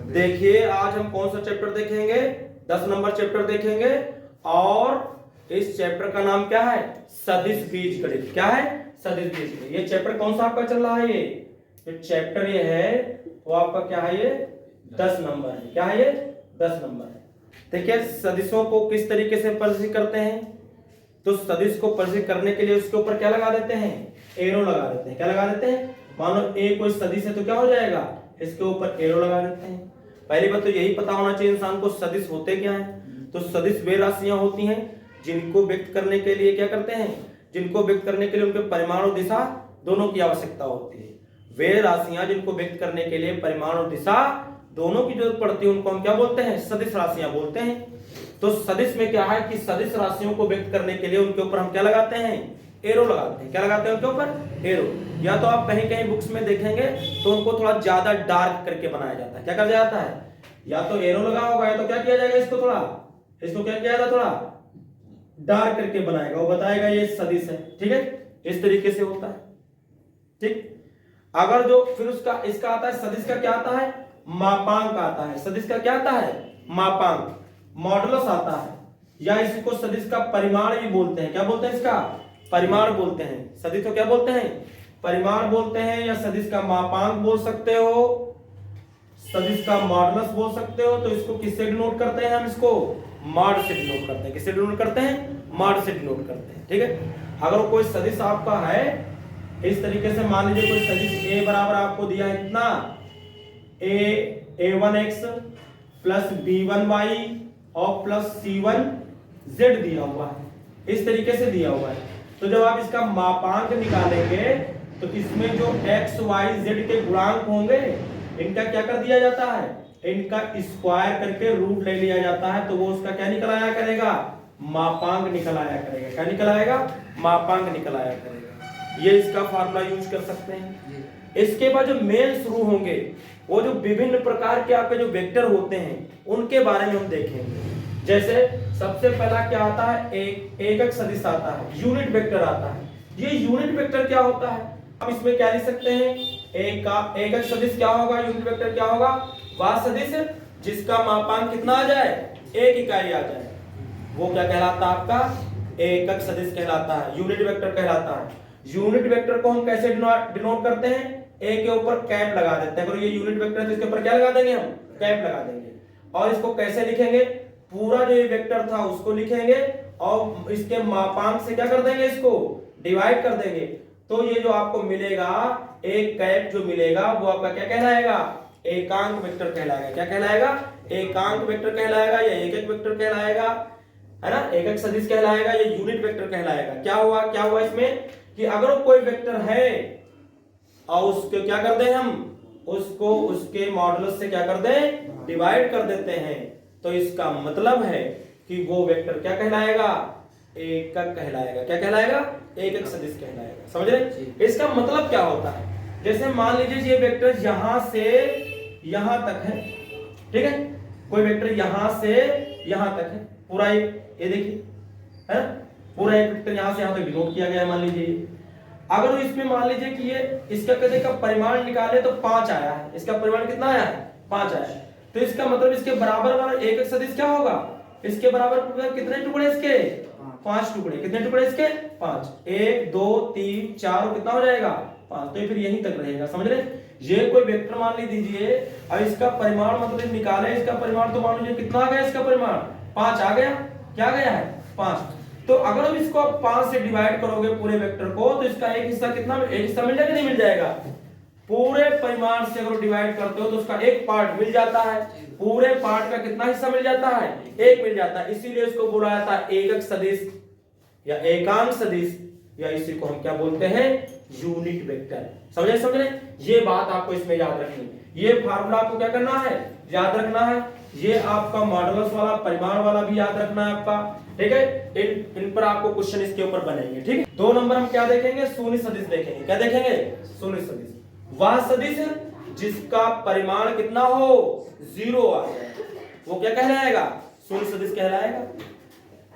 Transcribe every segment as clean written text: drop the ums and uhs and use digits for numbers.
देखिए आज हम कौन सा चैप्टर देखेंगे, 10 नंबर चैप्टर देखेंगे और इस चैप्टर का नाम क्या है, सदिश बीजगणित। क्या है, सदिश बीजगणित। ये चैप्टर कौन सा आपका चल रहा है, ये जो चैप्टर ये है वो आपका क्या है, ये 10 नंबर है। क्या है, ये 10 नंबर है। देखिए सदिशों को किस तरीके से परिचय करते हैं, तो सदिश को परिचय करने के लिए उसके ऊपर क्या लगा देते हैं, एरो लगा देते हैं। क्या लगा देते हैं, मान लो ए कोई सदिश है तो क्या हो जाएगा, इसके ऊपर एरो लगा देते हैं। पहली बात तो यही पता होना चाहिए इंसान को सदिश होते क्या है। तो सदिश वे राशियां होती हैं जिनको व्यक्त करने के लिए क्या करते हैं, जिनको व्यक्त करने के लिए उनके परिमाण और दिशा दोनों की आवश्यकता होती है। वे राशियां जिनको व्यक्त करने के लिए परिमाण और दिशा दोनों की जरूरत पड़ती है उनको हम क्या बोलते हैं, सदिश राशियां बोलते हैं। तो सदिश में क्या है कि सदिश राशियों को व्यक्त करने के लिए उनके ऊपर हम क्या लगाते हैं, एरो लगाते हैं। क्या लगाते हैं उनके ऊपर, एरो। या तो आप कहीं कहीं बुक्स में देखेंगे तो उनको थोड़ा ज्यादा डार्क करके बनाया जाता है। क्या कर जाता है, या तो एरो लगा होगा या तो क्या किया जाएगा, इसको थोड़ा, इसको क्या किया जाता, थोड़ा डार्क करके बनाएगा, वो बताएगा ये सदिश है। ठीक है, इस तरीके से होता है। ठीक, अगर जो फिर उसका इसका आता है, सदिश का क्या आता है, मापांक आता है। सदिश का क्या आता है, मापांक, मॉडुलस आता है, या इसको सदिश का परिमाण भी बोलते हैं। क्या बोलते हैं, इसका परिमाण बोलते हैं। सदिश को क्या बोलते हैं, परिमाण बोलते हैं, या सदिश का मापांक बोल सकते हो, सदिश का मॉडुलस बोल सकते हो। तो इसको किससे डिनोट करते हैं हम, इसको मॉड से डिनोट करते हैं। किससे डिनोट करते हैं, मॉड से डिनोट करते हैं। ठीक है, अगर कोई सदिश आपका है इस तरीके से, मान लीजिए कोई सदिश a बराबर आपको दिया है कितना, a1x प्लस b1y और प्लस c1z दिया हुआ है, इस तरीके से दिया हुआ है। तो जब आप इसका मापांक निकालेंगे तो इसमें जो x y z के गुणांक होंगे इनका क्या कर दिया जाता है, इनका स्क्वायर करके रूट ले लिया जाता है। तो वो उसका क्या निकल आया करेगा, मापांक निकल आया करेगा। क्या निकल आएगा, मापांक निकल आया करेगा। ये इसका फार्मूला यूज कर सकते हैं। इसके बाद जो मेन शुरू होंगे वो जो विभिन्न प्रकार के आपके जो वेक्टर होते हैं उनके बारे में हम देखेंगे। जैसे सबसे पहला क्या आता है, एकक सदिश आता है, यूनिट वेक्टर आता है। ये यूनिट वेक्टर क्या होता है, हम इसमें क्या लिख सकते हैं, एकक सदिश क्या होगा, यूनिट वेक्टर क्या होगा, वह सदिश जिसका मापांक कितना आ जाए, एक इकाई आ जाए, वो क्या कहलाता है, आपका एकक सदिश कहलाता है, यूनिट वेक्टर कहलाता है। यूनिट वेक्टर को हम कैसे डिनोट करते हैं, ए के ऊपर कैप लगा देते हैं। अगर ये यूनिट वेक्टर है तो इसके ऊपर क्या लगा देंगे, हम कैप लगा देंगे। और इसको कैसे लिखेंगे, पूरा जो ये वेक्टर था उसको लिखेंगे और इसके मापांक से क्या कर देंगे, इसको डिवाइड कर देंगे। तो ये जो आपको मिलेगा एक कैप जो मिलेगा वो आपका क्या कहलाएगा, एकांक वेक्टर कहलाएगा। क्या कहलाएगा, एकांक वेक्टर कहलाएगा, या एकक वेक्टर कहलाएगा, है ना, एकक सदिश कहलाएगा, या यूनिट वेक्टर कहलाएगा। क्या हुआ इसमें कि अगर कोई वेक्टर है और उसको क्या कर दें हम, उसको उसके मॉडुलस से क्या कर दें, डिवाइड कर देते हैं, तो इसका मतलब है कि वो वेक्टर क्या कहलाएगा, एकक कहलाएगा। क्या कहलाएगा, एकक सदिश कहलाएगा। समझ रहे, इसका मतलब क्या होता है, जैसे मान लीजिए ये वेक्टर यहां से यहां तक है। ठीक है, कोई वेक्टर यहां से यहां तक है, पूरा एक, ये देखिए है ना, पूरा एक वेक्टर यहां से यहां तक डिनोट किया गया है। मान लीजिए अगर इसमें मान लीजिए कि ये इसका कदे का परिमाण निकाले तो 5 आया है, इसका परिमाण कितना आया है, 5 आया है। तो इसका मतलब इसके बराबर वाला एकक सदिश क्या होगा, इसके बराबर कितने टुकड़े, इसके 5 टुकड़े। कितने टुकड़े इसके, 5, 1 2 3 4, कितना हो जाएगा, 5। तो ये फिर यहीं तक रहेगा। समझ रहे, ये कोई वेक्टर मान लीजिए और इसका परिमाण मतलब निकाले, इसका परिमाण तो मान लीजिए कितना आ गया, इसका परिमाण 5 आ गया। क्या गया है, 5। तो अगर हम इसको 5 से डिवाइड करोगे पूरे वेक्टर को तो इसका एक हिस्सा कितना, एक हिस्सा मिल जाएगा, नहीं मिल जाएगा, पूरे परिमाण से अगर डिवाइड करते हो तो उसका एक पार्ट मिल जाता है। पूरे पार्ट का कितना हिस्सा मिल जाता है, एक मिल जाता है। इसीलिए इसको बोला जाता है एकक सदिश या एकांक सदिश, या इसी को हम क्या बोलते हैं, यूनिट वेक्टर। समझे, ये बात आपको इसमें याद रखनी है। ये फार्मूला आपको क्या करना है, याद रखना है। ये आपका मॉडुलस वाला, परिमाण वाला भी याद रखना है आपका। ठीक है, इन पर आपको क्वेश्चन इसके ऊपर बनेंगे। ठीक है, 2 नंबर हम क्या देखेंगे, शून्य सदिश देखेंगे। क्या देखेंगे, शून्य सदिश, वह सदिश जिसका परिमाण कितना हो, 0 आ जाए, वो क्या कहलाएगा, शून्य सदिश कहलाएगा।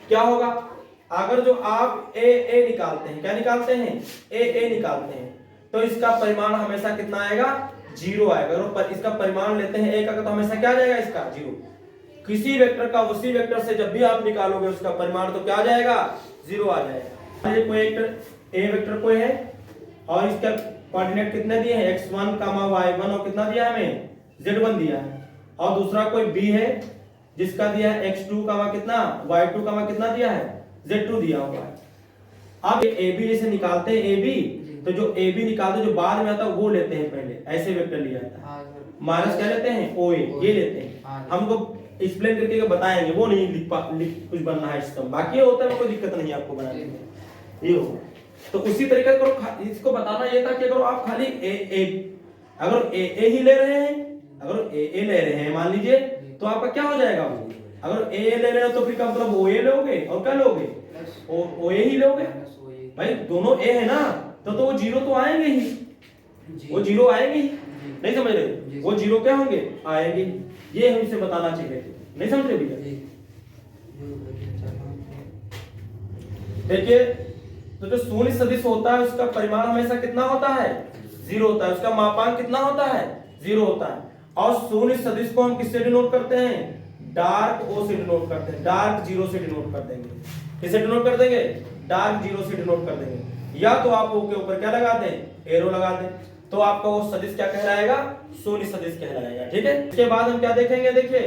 क्या होगा, अगर जो आप ए निकालते हैं, क्या निकालते हैं, ए निकालते हैं, तो इसका परिमाण हमेशा कितना आएगा, जीरो आएगा। अगर इसका परिमाण लेते हैं ए का तो हमेशा क्या आ जाएगा, इसका जीरो। किसी वेक्टर का उसी वेक्टर से जब भी आप निकालोगे उसका परिमाण तो क्या आ जाएगा, जीरो आ जाएगा। ये कोई वेक्टर ए वेक्टर कोई है और इसका कोऑर्डिनेट कितने दिए हैं, x1, y1 और कितना दिया हमें, z1 दिया है। और दूसरा कोई b है जिसका दिया है x2, कितना y2, कितना दिया है, z2 दिया हुआ है। अब AB जैसे निकालते हैं AB, तो जो AB निकालते जो बाद में आता है वो लेते हैं, पहले ऐसे वेक्टर लिया जाता है। माइनस क्या लेते हैं, OA ये लेते हैं। हमको एक्सप्लेन करके बताएंगे, वो नहीं लिख कुछ बनना है इसका, बाकी होता है कोई दिक्कत नहीं आपको बनाने में, ये हो। तो उसी तरीके से इसको बताना ये था कि अगर आप खाली अगर ए ही ले रहे हैं, अगर ए ले रहे हैं मान लीजिए, तो आपका क्या हो जाएगा, अगर ए ले रहे हो तो फिर मतलब ओ ए लोगे और क्या लोगे, ओ ए ही लोगे भाई, दोनों ए है ना, तो वो जीरो तो आएंगे ही, वो जीरो आएंगे ही, नहीं समझ रहे, वो जीरो क्या होंगे, आएंगे। ये हम इसे बताना चाहिए, नहीं समझ रहे भैया। देखिए तो जो शून्य सदिश होता है उसका परिमाण हमेशा कितना होता है, जीरो होता है, उसका मापांक कितना होता है, जीरो होता है। और शून्य सदिश को हम किससे डिनोट करते हैं, डार्क ओ से डिनोट करते हैं, डार्क जीरो से डिनोट कर देंगे। किससे डिनोट कर देंगे, डार्क जीरो से डिनोट कर देंगे। या तो आप ओ के ऊपर क्या लगा दें, एरो लगा दें, तो आपका वो सदिश क्या कहलाएगा, शून्य सदिश कहलाएगा। ठीक है, इसके बाद हम क्या देखेंगे, देखिए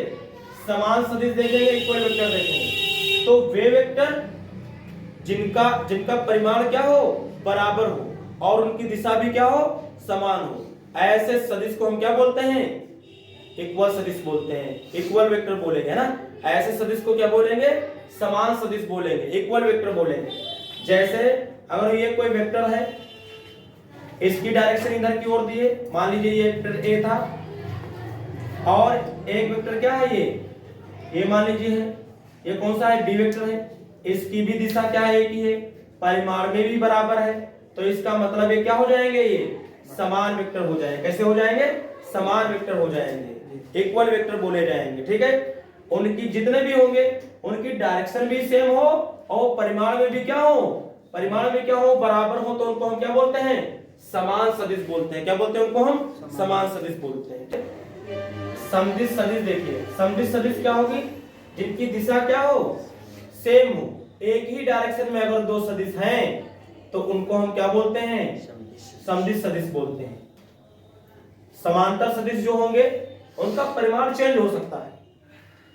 समान सदिश देखेंगे, इक्वल वेक्टर देखेंगे। तो वे वेक्टर जिनका परिमाण क्या हो, बराबर हो और उनकी दिशा भी क्या हो, समान हो, ऐसे सदिश को हम क्या बोलते हैं, इक्वल सदिश बोलते हैं, इक्वल वेक्टर बोलेंगे ना। ऐसे सदिश को क्या बोलेंगे, समान सदिश बोलेंगे, इक्वल वेक्टर बोलेंगे। जैसे अगर ये कोई वेक्टर है, इसकी डायरेक्शन इधर की ओर दिए, मान लीजिए ये वेक्टर ए था और एक वेक्टर क्या है ये मान लीजिए है, ये कौन सा है, बी वेक्टर है, इसकी भी दिशा क्या है, एक ही है, परिमाण में भी बराबर है, तो इसका मतलब ये क्या हो जाएंगे, ये समान वेक्टर हो जाएंगे। कैसे हो जाएंगे, समान वेक्टर हो जाएंगे, इक्वल वेक्टर बोले जाएंगे। ठीक है, उनकी जितने भी होंगे उनकी डायरेक्शन भी सेम हो और परिमाण में भी क्या हो, बराबर हो, तो उनको हम क्या बोलते हैं, समान सदिश बोलते हैं। क्या बोलते हैं उनको, हम समान सदिश बोलते हैं। समदिश सदिश देखिए, समदिश सदिश क्या होगी, जिनकी दिशा क्या हो, सेम हो, एक ही डायरेक्शन में अगर दो सदिश हैं तो उनको हम क्या बोलते हैं, समदिश सदिश बोलते हैं। समांतर सदिश जो होंगे उनका परिमाण चेंज हो सकता है,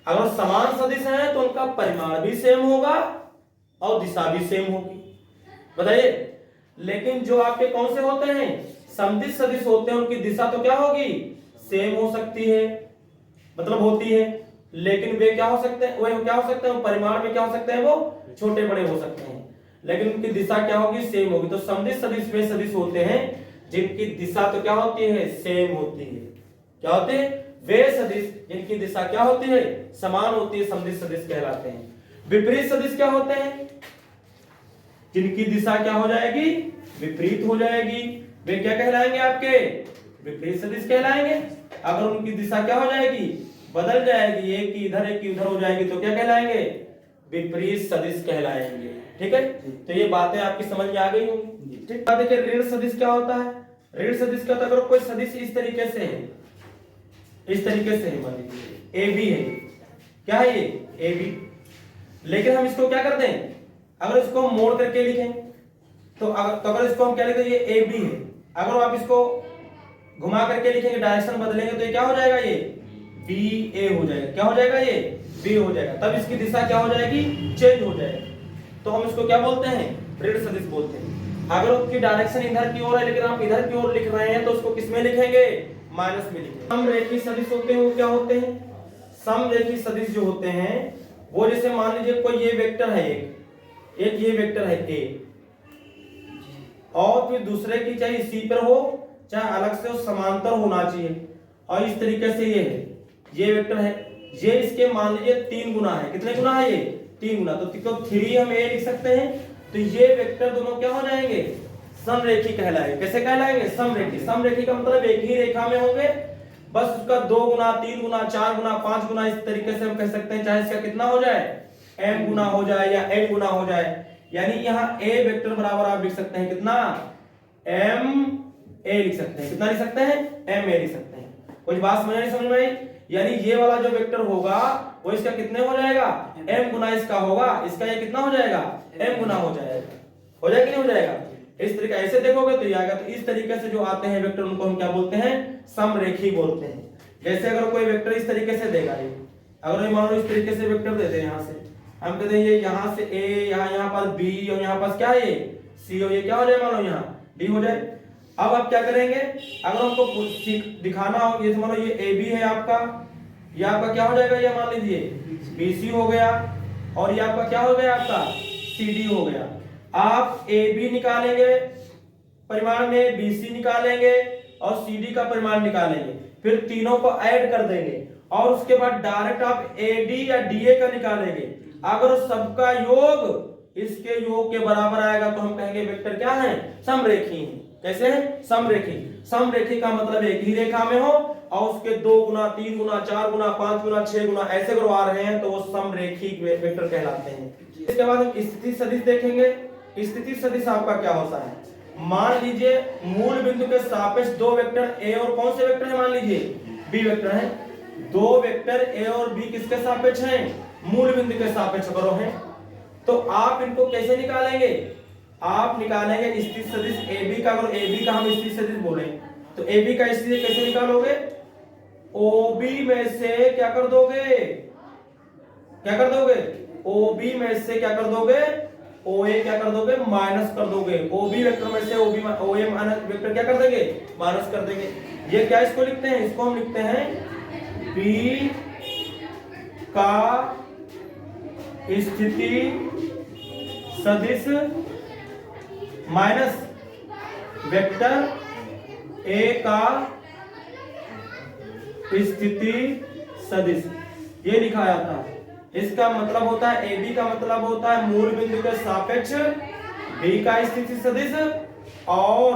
अगर समान सदिश हैं तो उनका परिमाण भी सेम होगा और दिशा भी सेम होगी। बताइए, लेकिन जो आपके कौन से होते हैं, समदिश सदिश होते हैं, उनकी दिशा तो क्या होगी, सेम हो सकती है, मतलब होती है, लेकिन वे क्या हो सकते हैं, वो क्या हो सकते हैं, परिमाण में क्या हो सकते हैं, वो छोटे बड़े हो सकते हैं, लेकिन उनकी दिशा क्या होगी, सेम होगी। तो समदिश सदिश वे सदिश होते हैं जिनकी दिशा तो क्या होती है, सेम होती है। क्या होते हैं, वे सदिश जिनकी दिशा क्या होती है, समान होती है, समदिश सदिश कहलाते हैं। विपरीत सदिश क्या होते हैं, जिनकी दिशा क्या हो जाएगी, विपरीत हो जाएगी, वे क्या कहलाएंगे, आपके विपरीत सदिश कहलाएंगे। अगर उनकी दिशा क्या हो जाएगी, बदल जाएगी, एक की इधर एक की उधर हो जाएगी, तो क्या कहलाएंगे, विपरीत सदिश कहलाएंगे। ठीक है, तो ये बातें आपकी समझ में आ गई होंगी। ठीक है, देखिए ऋण सदिश क्या होता है, ऋण सदिश क्या होता है, अगर कोई सदिश इस तरीके से है, इस तरीके से है, मान लीजिए ए बी है, क्या है ये ए बी, लेकिन हम इसको क्या करते हैं, अगर इसको हम मोड़ करके लिखें तो अगर इसको हम क्या लिखते हैं, ये ए बी है, अगर आप इसको घुमा करके लिखेंगे, डायरेक्शन बदलेंगे, तो ये क्या हो जाएगा, ये बी ए हो जाएगा। क्या हो जाएगा, ये बी हो जाएगा, तब इसकी दिशा क्या हो जाएगी, चेंज हो जाएगी, तो हम इसको क्या बोलते हैं, ऋण सदिश बोलते हैं। अगर उसकी डायरेक्शन इधर की ओर है लेकिन आप इधर की ओर लिख रहे हैं तो उसको किस में लिखेंगे, माइनस में लिखेंगे। समरेखी सदिश होते हैं, वो क्या होते हैं, समरेखी सदिश जो होते हैं वो, जैसे मान लीजिए कोई ये वेक्टर है, एक ये वेक्टर है ए, और फिर दूसरे की चाहे इसी पर हो चाहे अलग से हो, समांतर होना चाहिए, और इस तरीके से ये है, ये वेक्टर है, ये इसके मान लीजिए 3 गुना है, कितने गुना है ये, 3 गुना, तो 3 हम ए लिख सकते हैं, तो ये वेक्टर दोनों क्या हो जाएंगे, समरेखी कहलाएंगे। कैसे कहलाएंगे, समरेखी। समरेखी का मतलब एक ही रेखा में होंगे, बस उसका 2 गुना 3 गुना 4 गुना 5 गुना इस तरीके से हम कह सकते हैं, चाहे इसका कितना हो जाए, m गुना हो जाए या n गुना हो जाए, यानी यहाँ a वेक्टर बराबर आप लिख सकते हैं कितना, m ए लिख सकते हैं। कितना लिख सकते हैं? एम ए लिख सकते हैं। कुछ बात समझ नहीं समझ में आई? यानी ये वाला जो वेक्टर होगा वो इसका कितने हो जाएगा? m गुना इसका होगा, इसका ये कितना हो जाएगा? m गुना हो जाएगा। हो जाएगा कि नहीं हो जाएगा? इस तरीके ऐसे देखोगे तो ये आएगा। तो इस तरीके से जो आते हैं वेक्टर उनको हम क्या बोलते हैं? समरेखी बोलते हैं। जैसे अगर कोई वेक्टर इस तरीके से देगा, ये अगर ये मान लो इस तरीके से वेक्टर देते हैं, यहाँ से हम कहते हैं ये यहाँ से a, यहाँ पर b और यहाँ पास क्या है c, और ये क्या हो जाए मान लो यहाँ d हो जाए। अब आप क्या करेंगे, अगर हमको दिखाना हो, ये मान लो ये AB है आपका, ये आपका क्या हो जाएगा, ये मान लीजिए BC हो गया, और ये आपका क्या हो गया, आपका CD हो गया। आप AB निकालेंगे परिमाण में, BC निकालेंगे और CD का परिमाण निकालेंगे, फिर तीनों को ऐड कर देंगे और उसके बाद डायरेक्ट आप AD या DA का निकालेंगे। अगर सबका योग इसके योग के बराबर आएगा तो हम कहेंगे वेक्टर क्या है? समरेखी है। कैसे है? समरेखी। समरेखी का मतलब एक ही रेखा में हो और उसके 2 गुना 3 गुना 4 गुना 5 गुना 6 गुना ऐसे अगर आ रहे हैं तो वो समरेखी वेक्टर कहलाते हैं। इसके बाद हम स्थिति सदिश देखेंगे। स्थिति सदिश आपका क्या होता है? मान लीजिए मूल बिंदु के सापेक्ष दो वेक्टर ए और कौन से वेक्टर है? मान लीजिए बी वेक्टर है। दो वेक्टर ए और बी किसके सापेक्ष हैं? मूल बिंदु के सापेक्ष करो हैं। तो आप इनको कैसे निकालेंगे? आप निकालेंगे स्थिति सदिश AB का। अगर AB का हम स्थिति सदिश बोले तो AB का स्थिति कैसे निकालोगे? OB में से क्या कर दोगे? क्या कर दोगे? OB में से क्या कर दोगे? OA क्या कर दोगे? माइनस कर दोगे। OB वेक्टर में से OA माइनस वेक्टर क्या कर देंगे? माइनस कर देंगे। ये क्या इसको लिखते हैं? इसको हम लिखते हैं B का स्थिति सदिश माइनस वेक्टर A का स्थिति सदिश, ये लिखा जाता है। इसका मतलब होता है AB का मतलब होता है मूल बिंदु के सापेक्ष B का स्थिति सदिश और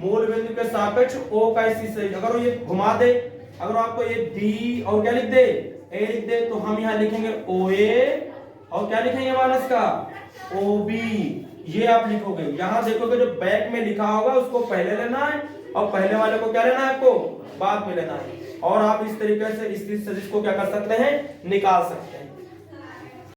मूल बिंदु के सापेक्ष O का स्थिति सदिश। अगर ये घुमा दे, अगर आपको ये B और क्या लिख दे? A लिख दे, तो हम यहाँ लिखेंगे OA और क्या लिखेंगे माइनस का? OB। ये आप लिखोगे। यहाँ देखोगे जो बैक में लिखा होगा उसको पहले लेना है और पहले वाले को क्या लेना है? आपको बाद में लेना है। और आप इस तरीके से स्थिति सदिश को क्या कर सकते हैं? निकाल सकते हैं।